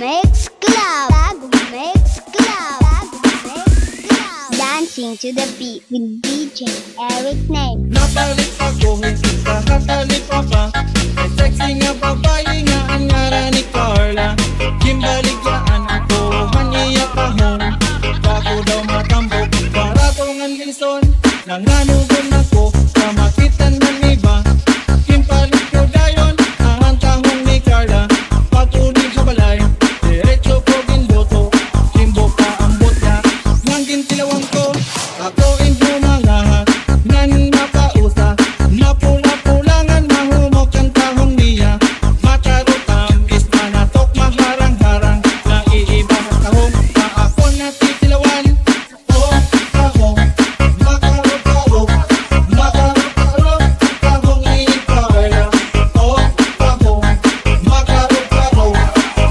Mix Club. Mix Club. Mix Club. Dancing to the beat with DJ Eric Name. Nabalik ako, hindi ka hatalik pa ba? May sexy nga babae nga ang ngara ni Carla. Kimbaligyan ako, maniya pa hon. Bago daw matambok, para tongan lison. Nanganugon ako, kamakitan ng iba. Kimpalig ko dayon, ang tahong ni Carla. Patuloy sa balay, diretso ko ginluto. Kimbo pa ang botya, nang gintilawang ko. Ako indumangahat, nan mapausa. Napula-pulangan, mahumok ang tahong niya. Matarutam, is manatok, maharang-harang. Naiiba ang tahong, ako natitilawan. Oh, tahong, makarot-karot. Makarot-karot, tahong ni Carla. Oh, tahong, makarot-karot.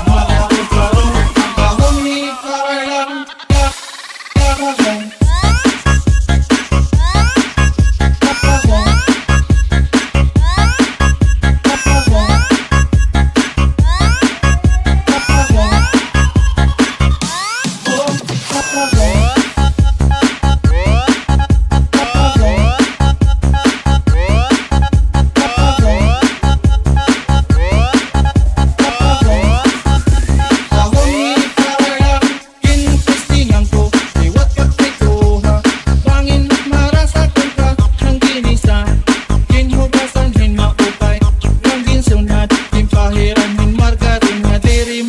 Makarot-karot, tahong ni Carla. Tahong.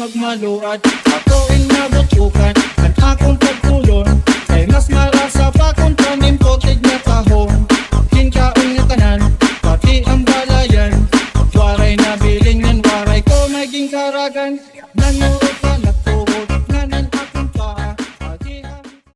Magmaluad, ako inabutukan ang akong pagtulon. Kay mas marasa pa kung panimpotig na tahong. Kinkaon nga tanan, pati ang balayan. Waray na bilingan, waray ko maging karagan.